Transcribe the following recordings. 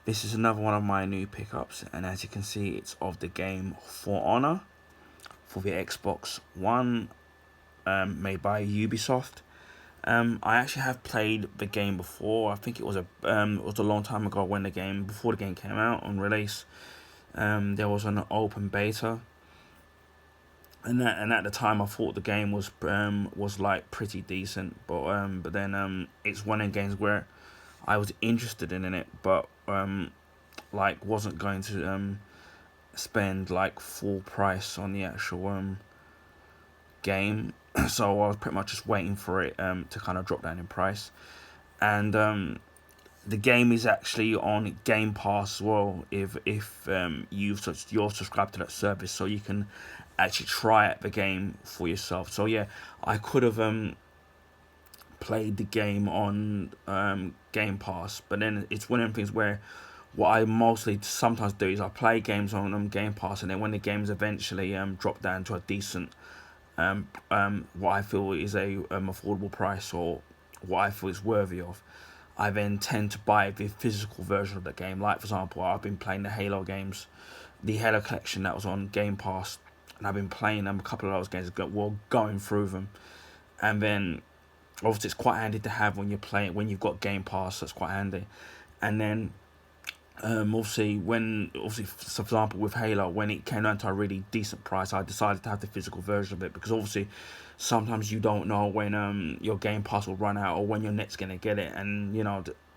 This is another one of my new pickups, and as you can see, it's of the game For Honor for the Xbox One, made by Ubisoft. I actually have played the game before. I think it was a long time ago when before the game came out on release. There was an open beta, and at the time I thought the game was like pretty decent, but then it's one of the games where I was interested in it, but like wasn't going to spend like full price on the actual game. So I was pretty much just waiting for it to kind of drop down in price. And the game is actually on Game Pass as well, if you're subscribed to that service, so you can actually try out the game for yourself. So yeah, I could have played the game on Game Pass, but then it's one of the things where what I mostly sometimes do is I play games on Game Pass, and then when the games eventually drop down to a decent what I feel is a affordable price, or what I feel is worthy of, I then tend to buy the physical version of the game. Like for example, I've been playing the Halo games, the Halo collection that was on Game Pass, and I've been playing a couple of those games, going through them, and then obviously it's quite handy to have when you've got Game Pass. That's quite handy, and then obviously, so for example, with Halo, when it came down to a really decent price, I decided to have the physical version of it, because obviously sometimes you don't know when your Game Pass will run out, or when your net's gonna get it, and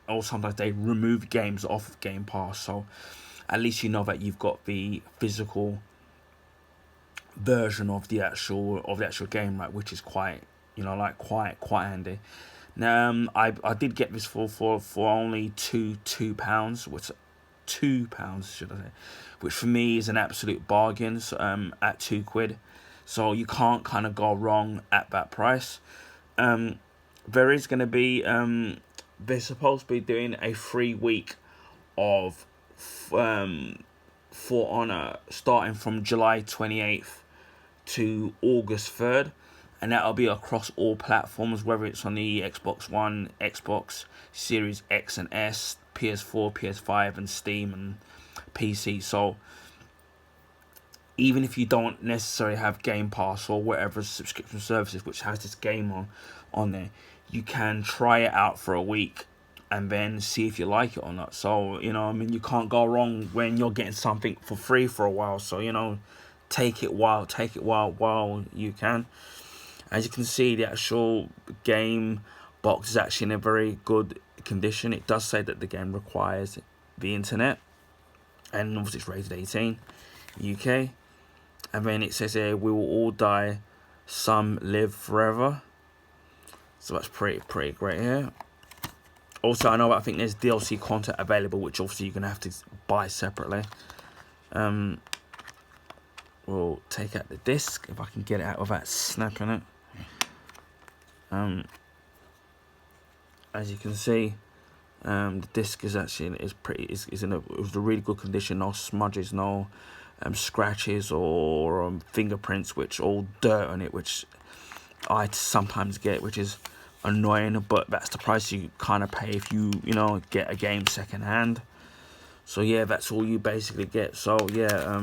or sometimes they remove games off of Game Pass, so at least you know that you've got the physical version of the actual game, right, which is quite quite handy. Now, I did get this for only £2, which £2 should I say, which for me is an absolute bargain. At £2, so you can't kind of go wrong at that price. There is going to be they're supposed to be doing a free week of For Honor, starting from July 28th to August 3rd, and that'll be across all platforms, whether it's on the Xbox One, Xbox Series X and S, PS4, PS5, and Steam and PC. So even if you don't necessarily have Game Pass or whatever subscription services which has this game on there, you can try it out for a week and then see if you like it or not. So you can't go wrong when you're getting something for free for a while. So take it while you can. As you can see, the actual game box is actually in a very good condition. It does say that the game requires the internet, and obviously it's rated 18 UK. And then it says here, "We will all die, some live forever." So that's pretty great here. Also, I think there's DLC content available, which obviously you're gonna have to buy separately. We'll take out the disc if I can get it out without snapping it. As you can see, the disc is in a really good condition. No smudges, no scratches or fingerprints, which all dirt on it, which I sometimes get, which is annoying. But that's the price you kind of pay if you get a game second hand. So yeah, that's all you basically get. So yeah,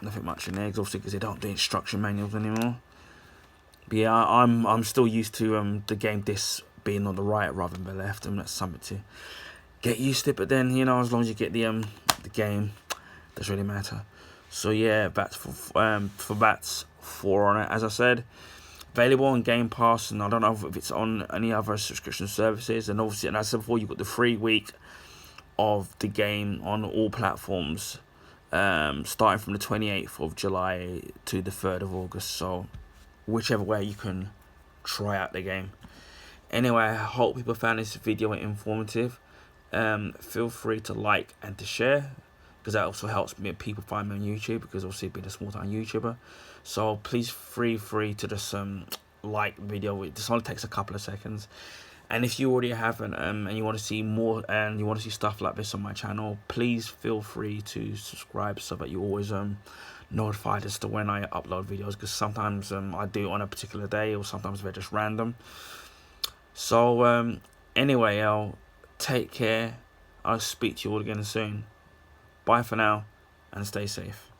nothing much in there, obviously, because they don't do instruction manuals anymore. But yeah, I'm still used to the game disc being on the right rather than the left, and that's something to get used to. But then as long as you get the game, doesn't really matter. So yeah, that's that's For Honor. As I said, available on Game Pass, and I don't know if it's on any other subscription services. And obviously, and as I said before, you've got the free week of the game on all platforms, starting from the 28th of July to the 3rd of August. So whichever way you can try out the game. Anyway, I hope people found this video informative. Feel free to like and to share, because that also helps people find me on YouTube, because obviously being a small time YouTuber. So please feel free to just like the video. This only takes a couple of seconds. And if you already haven't, and you want to see more, and you want to see stuff like this on my channel, please feel free to subscribe, so that you're always notified as to when I upload videos, because sometimes I do it on a particular day, or sometimes they're just random. So anyway, take care. I'll speak to you all again soon. Bye for now, and stay safe.